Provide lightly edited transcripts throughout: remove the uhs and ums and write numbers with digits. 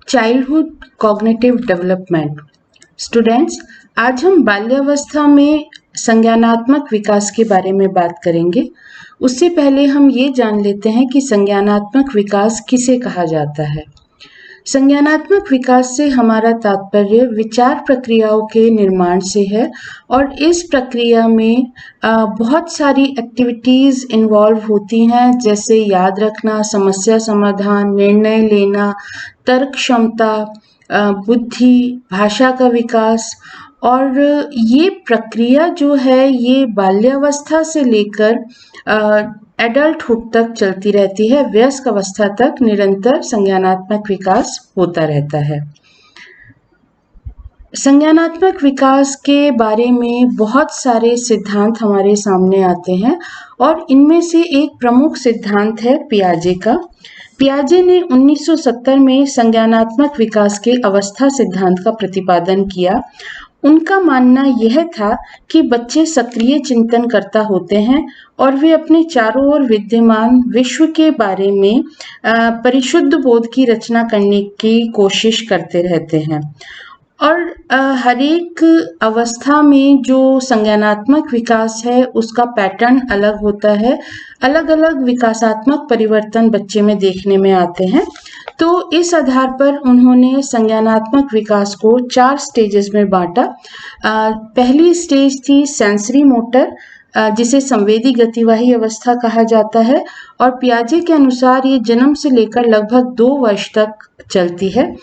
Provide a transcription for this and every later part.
Childhood cognitive development. Students, आज हम बाल्यावस्था में संज्ञानात्मक विकास के बारे में बात करेंगे। उससे पहले हम ये जान लेते हैं कि संज्ञानात्मक विकास किसे कहा जाता है। संज्ञानात्मक विकास से हमारा तात्पर्य विचार प्रक्रियाओं के निर्माण से है और इस प्रक्रिया में बहुत सारी एक्टिविटीज़ इन्वॉल्व होती हैं, जैसे याद रखना, समस्या समाधान, निर्णय लेना, तर्क क्षमता, बुद्धि, भाषा का विकास। और ये प्रक्रिया जो है ये बाल्यावस्था से लेकर एडल्टहुड तक चलती रहती है। वयस्क अवस्था तक निरंतर संज्ञानात्मक विकास होता रहता है। संज्ञानात्मक विकास के बारे में बहुत सारे सिद्धांत हमारे सामने आते हैं और इनमें से एक प्रमुख सिद्धांत है पियाजे का। पियाजे ने 1970 में संज्ञानात्मक विकास के अवस्था सिद्धांत का प्रतिपादन किया। उनका मानना यह था कि बच्चे सक्रिय चिंतनकर्ता होते हैं और वे अपने चारों ओर विद्यमान विश्व के बारे में परिशुद्ध बोध की रचना करने की कोशिश करते रहते हैं। और हर एक अवस्था में जो संज्ञानात्मक विकास है उसका पैटर्न अलग होता है। अलग अलग विकासात्मक परिवर्तन बच्चे में देखने में आते हैं। तो इस आधार पर उन्होंने संज्ञानात्मक विकास को 4 स्टेजेस में बांटा। पहली स्टेज थी सेंसरी मोटर, जिसे संवेदी गतिवाही अवस्था कहा जाता है और पियाजे के अनुसार ये जन्म से लेकर लगभग 2 वर्ष तक चलती है।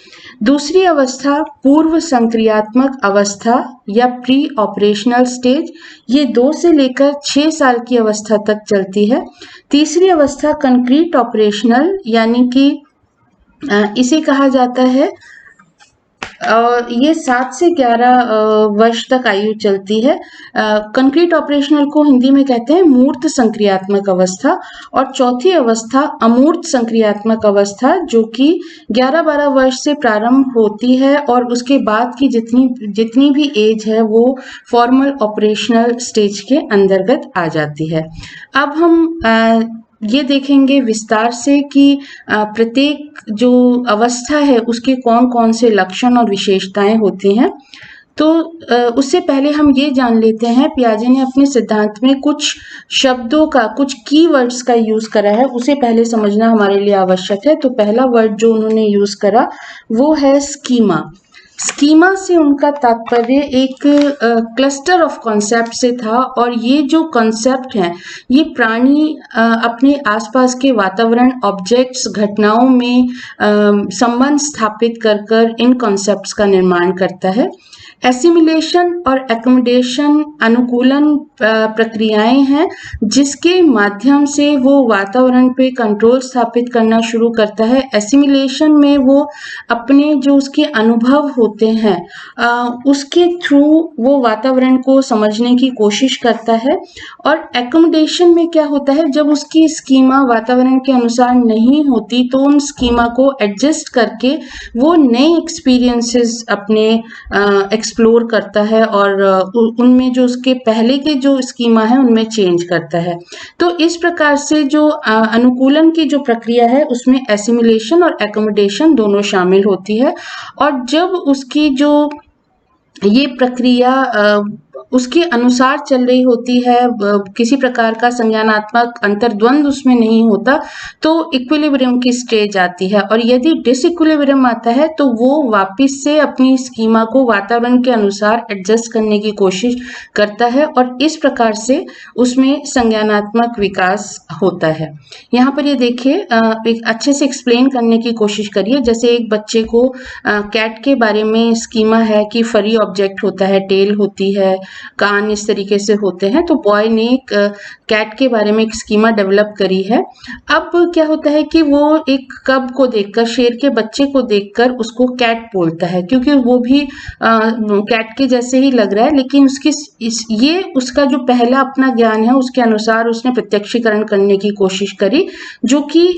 दूसरी अवस्था पूर्व संक्रियात्मक अवस्था या प्री ऑपरेशनल स्टेज, ये 2 से लेकर 6 साल की अवस्था तक चलती है। तीसरी अवस्था कंक्रीट ऑपरेशनल यानी कि इसे कहा जाता है ये 7 से 11 वर्ष तक आयु चलती है। कंक्रीट ऑपरेशनल को हिंदी में कहते हैं मूर्त संक्रियात्मक अवस्था। और चौथी अवस्था अमूर्त संक्रियात्मक अवस्था, जो कि 11-12 वर्ष से प्रारंभ होती है और उसके बाद की जितनी भी एज है वो फॉर्मल ऑपरेशनल स्टेज के अंतर्गत आ जाती है। अब हम ये देखेंगे विस्तार से कि प्रत्येक जो अवस्था है उसके कौन कौन से लक्षण और विशेषताएं होती हैं। तो उससे पहले हम ये जान लेते हैं, पियाजे ने अपने सिद्धांत में कुछ शब्दों का, कुछ कीवर्ड्स का यूज करा है, उसे पहले समझना हमारे लिए आवश्यक है। तो पहला वर्ड जो उन्होंने यूज करा वो है स्कीमा। स्कीमा से उनका तात्पर्य एक क्लस्टर ऑफ कॉन्सेप्ट से था और ये जो कॉन्सेप्ट हैं ये प्राणी अपने आसपास के वातावरण, ऑब्जेक्ट्स, घटनाओं में संबंध स्थापित कर इन कॉन्सेप्ट्स का निर्माण करता है। एसिमिलेशन और एकोमोडेशन अनुकूलन प्रक्रियाएं हैं जिसके माध्यम से वो वातावरण पे कंट्रोल स्थापित करना शुरू करता है। एसिमिलेशन में वो अपने जो उसके अनुभव होते हैं उसके थ्रू वो वातावरण को समझने की कोशिश करता है। और एकोमोडेशन में क्या होता है, जब उसकी स्कीमा वातावरण के अनुसार नहीं होती तो उन स्कीमा को एडजस्ट करके वो नए एक्सपीरियंसेस अपने एक्सप्लोर करता है और उनमें जो उसके पहले के जो स्कीमा है उनमें चेंज करता है। तो इस प्रकार से जो अनुकूलन की जो प्रक्रिया है उसमें एसिमिलेशन और एकोमोडेशन दोनों शामिल होती है। और जब उसकी जो ये प्रक्रिया उसके अनुसार चल रही होती है, किसी प्रकार का संज्ञानात्मक अंतर्द्वंद उसमें नहीं होता, तो इक्विलिब्रियम की स्टेज आती है। और यदि डिसइक्विलिब्रियम आता है तो वो वापस से अपनी स्कीमा को वातावरण के अनुसार एडजस्ट करने की कोशिश करता है और इस प्रकार से उसमें संज्ञानात्मक विकास होता है। यहाँ पर ये देखिए, एक अच्छे से एक्सप्लेन करने की कोशिश करिए। जैसे एक बच्चे को कैट के बारे में स्कीमा है कि फरी ऑब्जेक्ट होता है, टेल होती है, कान इस तरीके से होते हैं। तो बॉय ने एक कैट के बारे में एक स्कीमा डेवलप करी है। अब क्या होता है कि वो एक कब को देखकर, शेर के बच्चे को देखकर उसको कैट बोलता है, क्योंकि वो भी कैट के जैसे ही लग रहा है, लेकिन ये उसका जो पहला अपना ज्ञान है उसके अनुसार उसने प्रत्यक्षीकरण करने की कोशिश करी, जो कि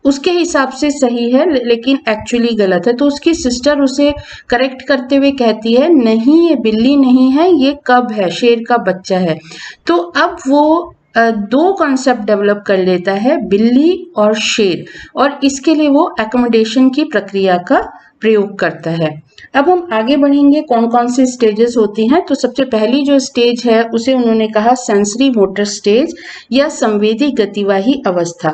उसके हिसाब से सही है लेकिन एक्चुअली गलत है। तो उसकी सिस्टर उसे करेक्ट करते हुए कहती है, नहीं ये बिल्ली नहीं है, ये कब है, शेर का बच्चा है। तो अब वो 2 कॉन्सेप्ट डेवलप कर लेता है, बिल्ली और शेर, और इसके लिए वो एकोमोडेशन की प्रक्रिया का प्रयोग करता है। अब हम आगे बढ़ेंगे, कौन कौन सी स्टेजेस होती हैं। तो सबसे पहली जो स्टेज है उसे उन्होंने कहा सेंसरी मोटर स्टेज या संवेदी गतिवाही अवस्था।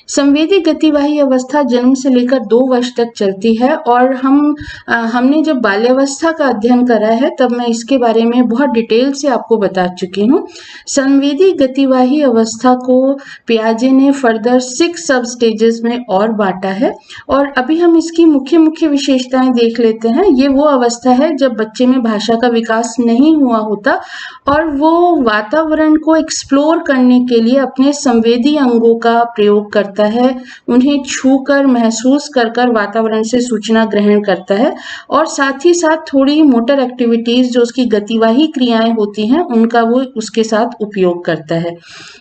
संवेदी गतिवाही अवस्था जन्म से लेकर 2 वर्ष तक चलती है और हमने जब बाल्यावस्था का अध्ययन करा है तब मैं इसके बारे में बहुत डिटेल से आपको बता चुकी हूँ। संवेदी गतिवाही अवस्था को पियाजे ने फर्दर 6 सब स्टेजेस में और बांटा है और अभी हम इसकी मुख्य मुख्य विशेषताएं देख लेते हैं। ये वो अवस्था है जब बच्चे में भाषा का विकास नहीं हुआ होता और वो वातावरण को एक्सप्लोर करने के लिए अपने संवेदी अंगों का प्रयोग करता है, उन्हें छूकर महसूस कर वातावरण से सूचना ग्रहण करता है और साथ ही साथ थोड़ी मोटर एक्टिविटीज जो उसकी गतिवाही क्रियाएं होती हैं उनका वो उसके साथ उपयोग करता है।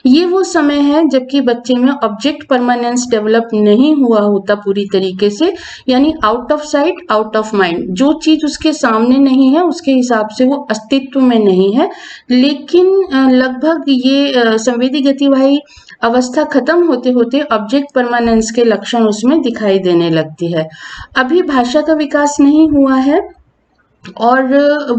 ये वो समय है जबकि बच्चे में ऑब्जेक्ट परमानेंस डेवलप नहीं हुआ होता पूरी तरीके से, यानी out of sight out of mind. जो चीज उसके सामने नहीं है उसके हिसाब से वो अस्तित्व में नहीं है, लेकिन लगभग ये संवेदी गतिवाही अवस्था खत्म होते होते ऑब्जेक्ट परमानेंस के लक्षण उसमें दिखाई देने लगती है। अभी भाषा का विकास नहीं हुआ है और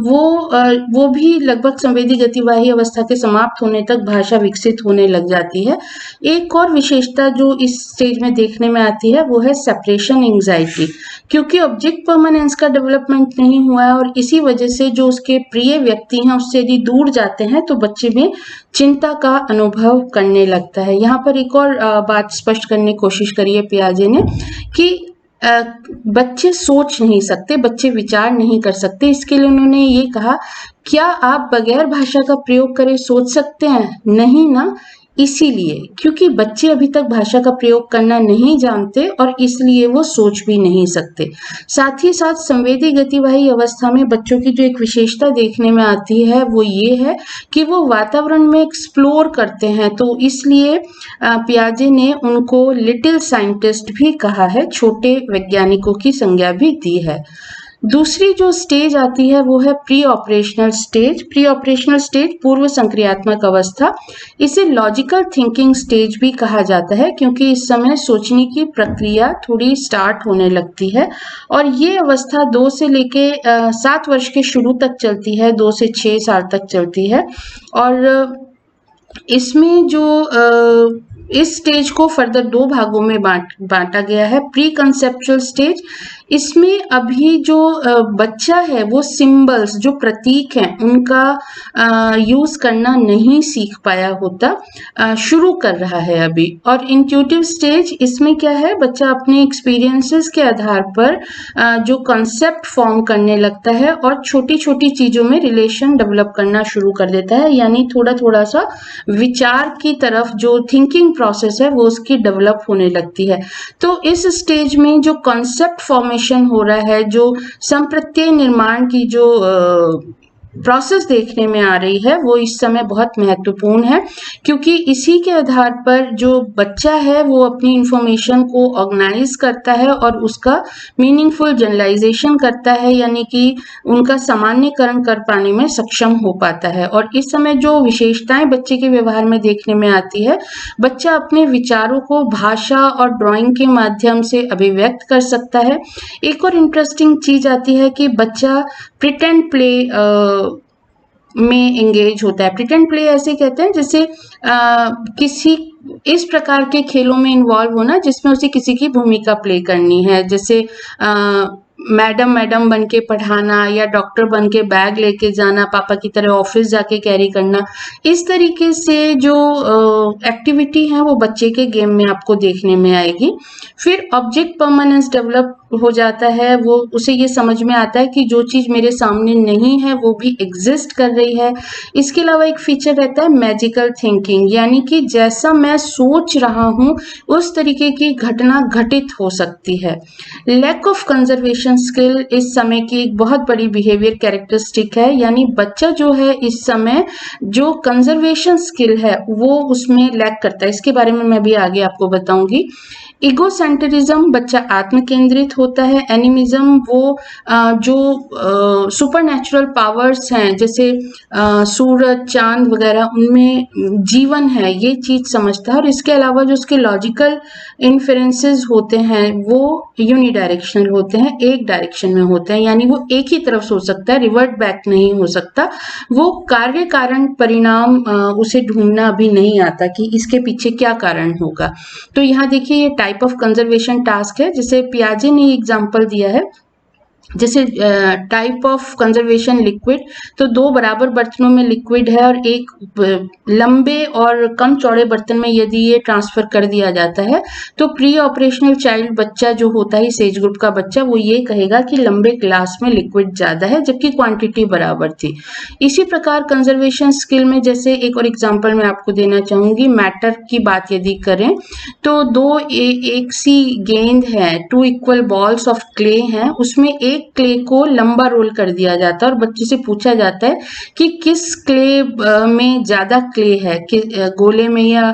वो भी लगभग संवेदी गतिवाही अवस्था के समाप्त होने तक भाषा विकसित होने लग जाती है। एक और विशेषता जो इस स्टेज में देखने में आती है वो है सेपरेशन एंजाइटी, क्योंकि ऑब्जेक्ट परमानेंस का डेवलपमेंट नहीं हुआ है और इसी वजह से जो उसके प्रिय व्यक्ति हैं उससे यदि दूर जाते हैं तो बच्चे में चिंता का अनुभव करने लगता है। यहाँ पर एक और बात स्पष्ट करने की कोशिश करी है पियाजे ने कि बच्चे सोच नहीं सकते, बच्चे विचार नहीं कर सकते। इसके लिए उन्होंने ये कहा, क्या आप बगैर भाषा का प्रयोग करे सोच सकते हैं? नहीं ना। इसीलिए क्योंकि बच्चे अभी तक भाषा का प्रयोग करना नहीं जानते और इसलिए वो सोच भी नहीं सकते। साथ ही साथ संवेदी गतिवाही अवस्था में बच्चों की जो एक विशेषता देखने में आती है वो ये है कि वो वातावरण में एक्सप्लोर करते हैं, तो इसलिए पियाजे ने उनको लिटिल साइंटिस्ट भी कहा है, छोटे वैज्ञानिकों की संज्ञा भी दी है। दूसरी जो स्टेज आती है वो है pre operational stage. Pre operational stage पूर्व संक्रियात्मक अवस्था, इसे लॉजिकल थिंकिंग स्टेज भी कहा जाता है क्योंकि इस समय सोचने की प्रक्रिया थोड़ी स्टार्ट होने लगती है और ये अवस्था 2 से लेके 7 वर्ष के शुरू तक चलती है, 2 से 6 साल तक चलती है। और इसमें जो इस स्टेज को फर्दर 2 भागों में बांटा गया है। प्री कंसेप्चुअल स्टेज, इसमें अभी जो बच्चा है वो सिंबल्स जो प्रतीक हैं उनका यूज करना नहीं सीख पाया होता, शुरू कर रहा है अभी। और इंट्यूटिव स्टेज, इसमें क्या है, बच्चा अपने एक्सपीरियंसेस के आधार पर जो कॉन्सेप्ट फॉर्म करने लगता है और छोटी छोटी चीजों में रिलेशन डेवलप करना शुरू कर देता है, यानी थोड़ा थोड़ा सा विचार की तरफ जो थिंकिंग प्रोसेस है वो उसकी डेवलप होने लगती है। तो इस स्टेज में जो कॉन्सेप्ट फॉर्मेशन हो रहा है, जो संप्रत्यय निर्माण की जो प्रोसेस देखने में आ रही है वो इस समय बहुत महत्वपूर्ण है, क्योंकि इसी के आधार पर जो बच्चा है वो अपनी इंफॉर्मेशन को ऑर्गेनाइज करता है और उसका मीनिंगफुल जनरलाइजेशन करता है, यानी कि उनका सामान्यकरण कर पाने में सक्षम हो पाता है। और इस समय जो विशेषताएं बच्चे के व्यवहार में देखने में आती है, बच्चा अपने विचारों को भाषा और ड्राइंग के माध्यम से अभिव्यक्त कर सकता है। एक और इंटरेस्टिंग चीज आती है कि बच्चा प्रिटेंड प्ले में एंगेज होता है। प्रिटेंड प्ले ऐसे कहते हैं जैसे किसी इस प्रकार के खेलों में इन्वॉल्व होना जिसमें उसे किसी की भूमिका प्ले करनी है, जैसे मैडम बन के पढ़ाना या डॉक्टर बन के बैग लेके जाना, पापा की तरह ऑफिस जाके कैरी करना। इस तरीके से जो एक्टिविटी है वो बच्चे के गेम में आपको देखने में आएगी। फिर ऑब्जेक्ट परमानेंस डेवलप हो जाता है, वो उसे ये समझ में आता है कि जो चीज मेरे सामने नहीं है वो भी एग्जिस्ट कर रही है। इसके अलावा एक फीचर रहता है मैजिकल थिंकिंग, यानी कि जैसा मैं सोच रहा हूँ उस तरीके की घटना घटित हो सकती है। लैक ऑफ कंजर्वेशन स्किल इस समय की एक बहुत बड़ी बिहेवियर कैरेक्टरिस्टिक है, यानी बच्चा जो है इस समय जो कंजर्वेशन स्किल है वो उसमें लैक करता है। इसके बारे में मैं भी आगे आपको बताऊंगी। इगोसेंट्रिज्म, बच्चा आत्म केंद्रित होता है एनिमिज्म वो जो सुपरनैचुरल पावर्स हैं, जैसे सूरज, चांद वगैरह, उनमें जीवन है, ये चीज समझता है। और इसके अलावा जो उसके लॉजिकल इन्फेरेंसेस होते हैं वो यूनिडायरेक्शनल होते हैं, एक डायरेक्शन में होते हैं, यानी वो एक ही तरफ सोच सकता है, रिवर्ट बैक नहीं हो सकता। वो कार्य कारण परिणाम उसे ढूंढना अभी नहीं आता कि इसके पीछे क्या कारण होगा। तो यहाँ देखिए ये टाइप ऑफ कंजर्वेशन टास्क है, जिसे पियाजे ने एग्जांपल दिया है। जैसे टाइप ऑफ कंजर्वेशन लिक्विड, तो 2 बराबर बर्तनों में लिक्विड है और एक लंबे और कम चौड़े बर्तन में यदि ये ट्रांसफर कर दिया जाता है तो प्री ऑपरेशनल चाइल्ड बच्चा जो होता है इस एज ग्रुप का बच्चा, वो ये कहेगा कि लंबे ग्लास में लिक्विड ज्यादा है जबकि क्वांटिटी बराबर थी। इसी प्रकार कंजर्वेशन स्किल में जैसे एक और एग्जांपल मैं आपको देना चाहूंगी, मैटर की बात यदि करें तो एक सी गेंद है, 2 इक्वल बॉल्स ऑफ क्ले हैं, उसमें एक क्ले को लंबा रोल कर दिया जाता है और बच्चे से पूछा जाता है कि किस क्ले में ज्यादा क्ले है, कि गोले में या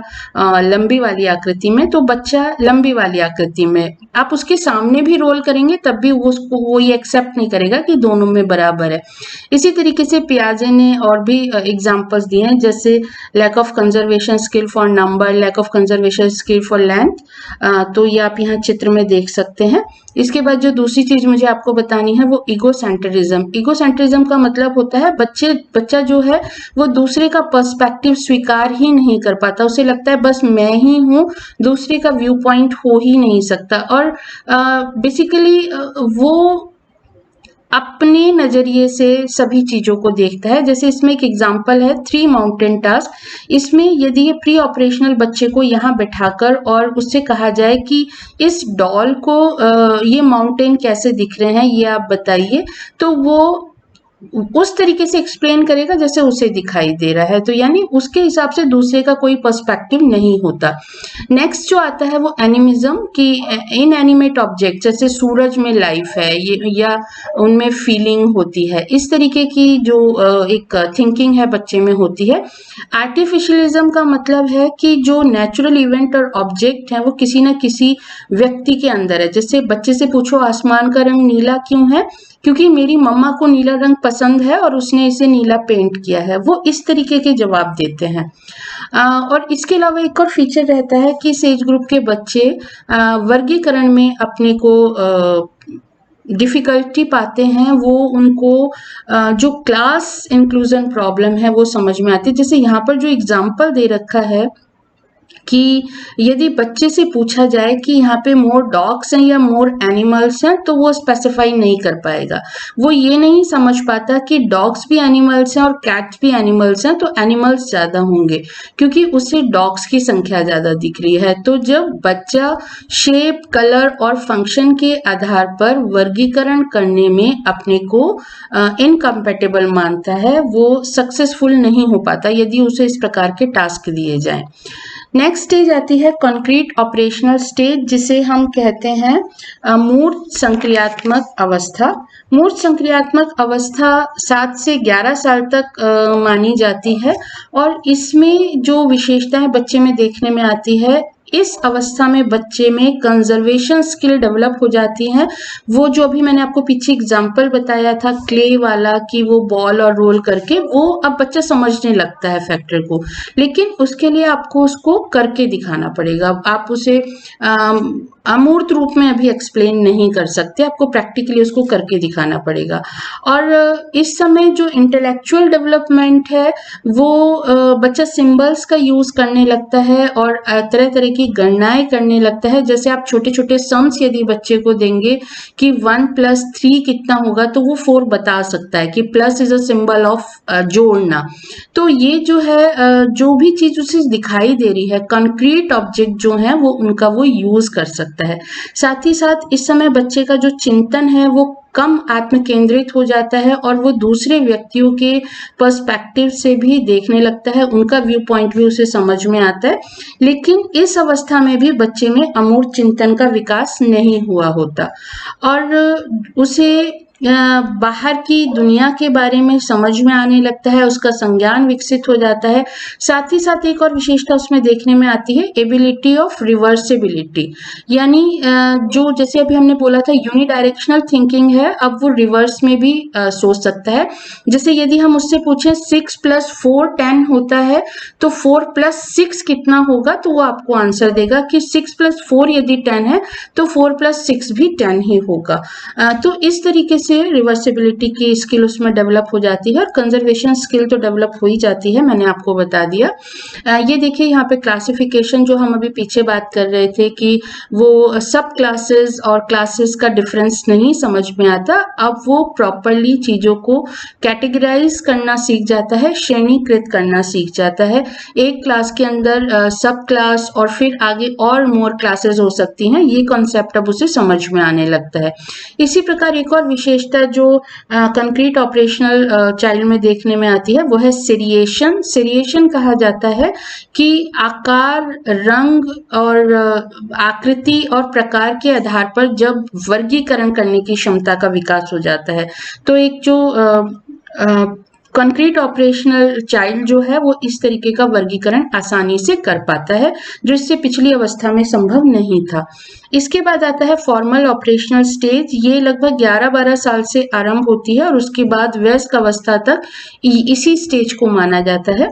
लंबी वाली आकृति में। तो बच्चा लंबी वाली आकृति में, आप उसके सामने भी रोल करेंगे तब भी वो ये एक्सेप्ट नहीं करेगा कि दोनों में बराबर है। इसी तरीके से पियाजे ने और भी एग्जांपल्स दिए हैं, जैसे lack of conservation skill for number, lack of conservation skill for length. तो ये आप यहाँ चित्र में देख सकते हैं। इसके बाद जो दूसरी चीज मुझे आपको बतानी है वो ईगोसेंट्रिज्म। ईगोसेंट्रिज्म का मतलब होता है बच्चा जो है वो दूसरे का पर्सपेक्टिव स्वीकार ही नहीं कर पाता, उसे लगता है बस मैं ही हूँ, दूसरे का व्यू पॉइंट हो ही नहीं सकता। और बेसिकली वो अपने नजरिए से सभी चीजों को देखता है। जैसे इसमें एक एग्जांपल है 3 माउंटेन टास्क। इसमें यदि ये प्री ऑपरेशनल बच्चे को यहाँ बैठाकर और उससे कहा जाए कि इस डॉल को ये माउंटेन कैसे दिख रहे हैं ये आप बताइए, तो वो उस तरीके से एक्सप्लेन करेगा जैसे उसे दिखाई दे रहा है। तो यानी उसके हिसाब से दूसरे का कोई पर्सपेक्टिव नहीं होता। नेक्स्ट जो आता है वो एनिमिज्म, कि इन एनिमेट ऑब्जेक्ट जैसे सूरज में लाइफ है ये या उनमें फीलिंग होती है, इस तरीके की जो एक थिंकिंग है बच्चे में होती है। आर्टिफिशियलिज्म का मतलब है कि जो नेचुरल इवेंट और ऑब्जेक्ट है वो किसी न किसी व्यक्ति के अंदर है। जैसे बच्चे से पूछो आसमान का रंग नीला क्यों है, क्योंकि मेरी मम्मा को नीला रंग पसंद है और उसने इसे नीला पेंट किया है, वो इस तरीके के जवाब देते हैं। और इसके अलावा एक और फीचर रहता है कि इस एज ग्रुप के बच्चे वर्गीकरण में अपने को डिफिकल्टी पाते हैं, वो उनको जो क्लास इंक्लूजन प्रॉब्लम है वो समझ में आती है। जैसे यहाँ पर जो एग्जाम्पल दे रखा है कि यदि बच्चे से पूछा जाए कि यहाँ पे मोर डॉग्स हैं या मोर एनिमल्स हैं, तो वो स्पेसिफाई नहीं कर पाएगा। वो ये नहीं समझ पाता कि डॉग्स भी एनिमल्स हैं और कैट्स भी एनिमल्स हैं, तो एनिमल्स ज्यादा होंगे क्योंकि उसे डॉग्स की संख्या ज्यादा दिख रही है। तो जब बच्चा शेप, कलर और फंक्शन के आधार पर वर्गीकरण करने में अपने को इनकम्पेटेबल मानता है, वो सक्सेसफुल नहीं हो पाता यदि उसे इस प्रकार के टास्क दिए जाएं। नेक्स्ट स्टेज आती है कॉन्क्रीट ऑपरेशनल स्टेज, जिसे हम कहते हैं मूर्त संक्रियात्मक अवस्था। मूर्त संक्रियात्मक अवस्था 7 से 11 साल तक मानी जाती है और इसमें जो विशेषताएं बच्चे में देखने में आती है, इस अवस्था में बच्चे में कंजर्वेशन स्किल डेवलप हो जाती है। वो जो अभी मैंने आपको पीछे एग्जांपल बताया था क्ले वाला कि वो बॉल और रोल करके, वो अब बच्चा समझने लगता है फैक्टर को, लेकिन उसके लिए आपको उसको करके दिखाना पड़ेगा। आप उसे अमूर्त रूप में अभी एक्सप्लेन नहीं कर सकते, आपको प्रैक्टिकली उसको करके दिखाना पड़ेगा। और इस समय जो इंटेलेक्चुअल डेवलपमेंट है वो बच्चा सिंबल्स का यूज करने लगता है और तरह तरह की गणनाएं करने लगता है। जैसे आप छोटे छोटे सम्स यदि बच्चे को देंगे कि 1 + 3 कितना होगा, तो वो 4 बता सकता है कि plus is a symbol of जोड़ना। तो ये जो है जो भी चीज उसे दिखाई दे रही है, कंक्रीट ऑब्जेक्ट जो है वो उनका वो यूज कर सकता है। साथ ही साथ इस समय बच्चे का जो चिंतन है वो कम आत्म केंद्रित हो जाता है और वो दूसरे व्यक्तियों के पर्सपेक्टिव से भी देखने लगता है, उनका व्यू पॉइंट भी उसे समझ में आता है। लेकिन इस अवस्था में भी बच्चे में अमूर्त चिंतन का विकास नहीं हुआ होता और उसे बाहर की दुनिया के बारे में समझ में आने लगता है, उसका संज्ञान विकसित हो जाता है। साथ ही साथ एक और विशेषता उसमें देखने में आती है, एबिलिटी ऑफ रिवर्सिबिलिटी, यानी जो जैसे अभी हमने बोला था यूनिडायरेक्शनल थिंकिंग है, अब वो रिवर्स में भी सोच सकता है। जैसे यदि हम उससे पूछें 6 + 4 10 होता है, तो 4 + 6 कितना होगा, तो वो आपको आंसर देगा कि 6 + 4 यदि 10 है तो 4 + 6 भी 10 ही होगा। तो इस तरीके से रिवर्सिबिलिटी की स्किल उसमें डेवलप हो जाती है, और कंजर्वेशन स्किल तो डेवलप हो ही जाती है, मैंने आपको बता दिया। ये देखिए यहाँ पे क्लासिफिकेशन जो हम अभी पीछे बात कर रहे थे कि वो सब क्लासेस और क्लासेस का डिफरेंस नहीं समझ में आता, अब वो प्रॉपरली चीजों को कैटेगराइज करना सीख जाता है, श्रेणीकृत करना सीख जाता है। एक क्लास के अंदर सब क्लास और फिर आगे और मोर क्लासेस हो सकती हैं, ये कॉन्सेप्ट अब उसे समझ में आने लगता है। इसी प्रकार एक और विशेषता जो कंक्रीट ऑपरेशनल चाइल्ड में देखने में आती है वो है सीरिएशन। सीरिएशन कहा जाता है कि आकार, रंग और आकृति और प्रकार के आधार पर जब वर्गीकरण करने की क्षमता का विकास हो जाता है, तो एक जो कंक्रीट ऑपरेशनल चाइल्ड जो है वो इस तरीके का वर्गीकरण आसानी से कर पाता है, जो इससे पिछली अवस्था में संभव नहीं था। इसके बाद आता है फॉर्मल ऑपरेशनल स्टेज, ये लगभग 11-12 साल से आरंभ होती है और उसके बाद वयस्क अवस्था तक इसी स्टेज को माना जाता है।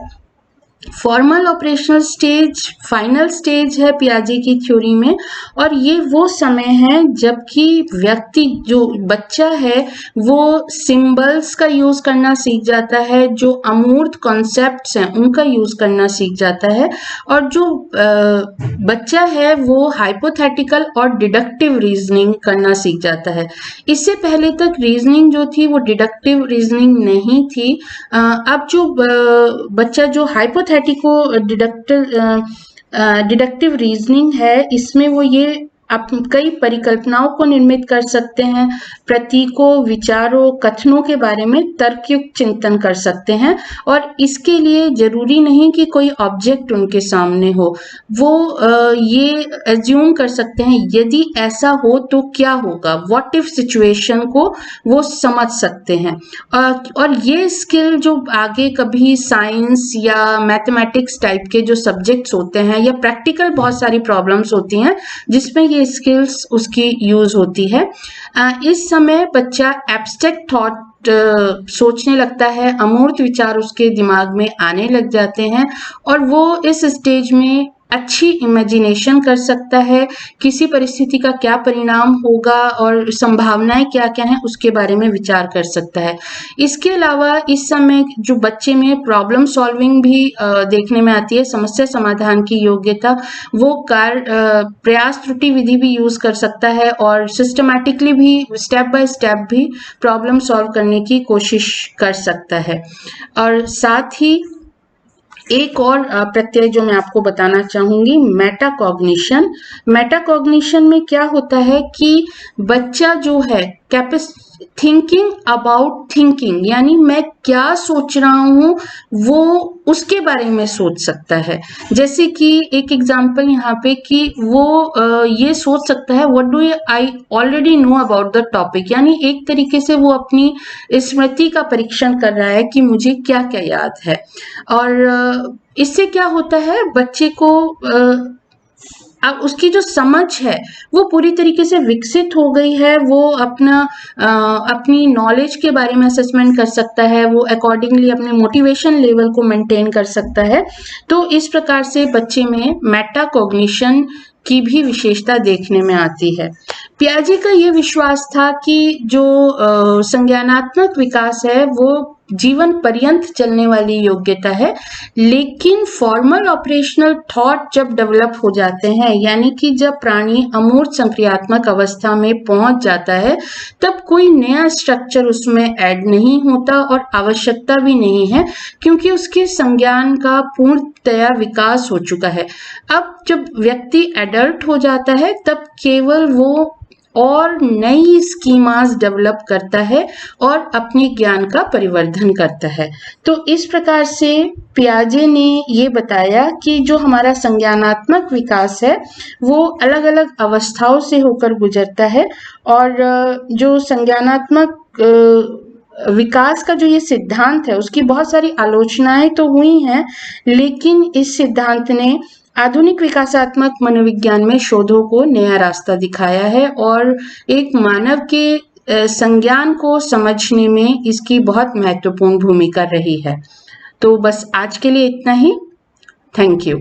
Formal operational stage final stage है पियाजे की थ्योरी में, और ये वो समय है जबकि व्यक्ति जो बच्चा है वो सिंबल्स का यूज करना सीख जाता है, जो अमूर्त कॉन्सेप्ट्स हैं उनका यूज करना सीख जाता है, और जो बच्चा है वो हाइपोथेटिकल और डिडक्टिव रीजनिंग करना सीख जाता है। इससे पहले तक रीजनिंग जो थी वो डिडक्टिव रीजनिंग नहीं थी। अब जो बच्चा जो हाइपोथेटिको डिडक्टिव रीजनिंग है, इसमें वो ये आप कई परिकल्पनाओं को निर्मित कर सकते हैं, प्रतीकों, विचारों, कथनों के बारे में तर्कयुक्त चिंतन कर सकते हैं, और इसके लिए जरूरी नहीं कि कोई ऑब्जेक्ट उनके सामने हो, वो ये एज्यूम कर सकते हैं यदि ऐसा हो तो क्या होगा, व्हाट इफ सिचुएशन को वो समझ सकते हैं। और ये स्किल जो आगे कभी साइंस या मैथमेटिक्स टाइप के जो सब्जेक्ट्स होते हैं या प्रैक्टिकल बहुत सारी प्रॉब्लम्स होती हैं जिसमें ये स्किल्स उसकी यूज होती है। इस समय बच्चा एब्स्ट्रैक्ट थॉट सोचने लगता है, अमूर्त विचार उसके दिमाग में आने लग जाते हैं, और वो इस स्टेज में अच्छी इमेजिनेशन कर सकता है, किसी परिस्थिति का क्या परिणाम होगा और संभावनाएं क्या क्या हैं उसके बारे में विचार कर सकता है। इसके अलावा इस समय जो बच्चे में प्रॉब्लम सॉल्विंग भी देखने में आती है, समस्या समाधान की योग्यता, वो प्रयास त्रुटि विधि भी यूज कर सकता है और सिस्टमैटिकली भी स्टेप बाय स्टेप भी प्रॉब्लम सॉल्व करने की कोशिश कर सकता है। और साथ ही एक और प्रत्यय जो मैं आपको बताना चाहूंगी, मेटाकॉग्निशन। मेटाकॉग्निशन में क्या होता है कि बच्चा जो है थिंकिंग अबाउट थिंकिंग, यानी मैं क्या सोच रहा हूं वो उसके बारे में सोच सकता है। जैसे कि एक एग्जांपल यहाँ पे कि वो ये सोच सकता है what do I already know about the topic, यानी एक तरीके से वो अपनी स्मृति का परीक्षण कर रहा है कि मुझे क्या क्या याद है। और इससे क्या होता है, बच्चे को अब उसकी जो समझ है वो पूरी तरीके से विकसित हो गई है, वो अपनी नॉलेज के बारे में असेसमेंट कर सकता है, वो अकॉर्डिंगली अपने मोटिवेशन लेवल को मेंटेन कर सकता है। तो इस प्रकार से बच्चे में मेटाकॉग्निशन की भी विशेषता देखने में आती है। पियाजे का ये विश्वास था कि जो संज्ञानात्मक विकास है वो जीवन पर्यंत चलने वाली योग्यता है, लेकिन फॉर्मल ऑपरेशनल थॉट जब डेवलप हो जाते हैं, यानी कि जब प्राणी अमूर्त संक्रियात्मक अवस्था में पहुंच जाता है, तब कोई नया स्ट्रक्चर उसमें ऐड नहीं होता और आवश्यकता भी नहीं है, क्योंकि उसके संज्ञान का पूर्णतया विकास हो चुका है। अब जब व्यक्ति एडल्ट हो जाता है तब केवल वो और नई स्कीमास डेवलप करता है और अपने ज्ञान का परिवर्धन करता है। तो इस प्रकार से पियाजे ने ये बताया कि जो हमारा संज्ञानात्मक विकास है वो अलग अलग अवस्थाओं से होकर गुजरता है, और जो संज्ञानात्मक विकास का जो ये सिद्धांत है उसकी बहुत सारी आलोचनाएं तो हुई हैं, लेकिन इस सिद्धांत ने आधुनिक विकासात्मक मनोविज्ञान में शोधों को नया रास्ता दिखाया है और एक मानव के संज्ञान को समझने में इसकी बहुत महत्वपूर्ण भूमिका रही है। तो बस आज के लिए इतना ही। Thank you.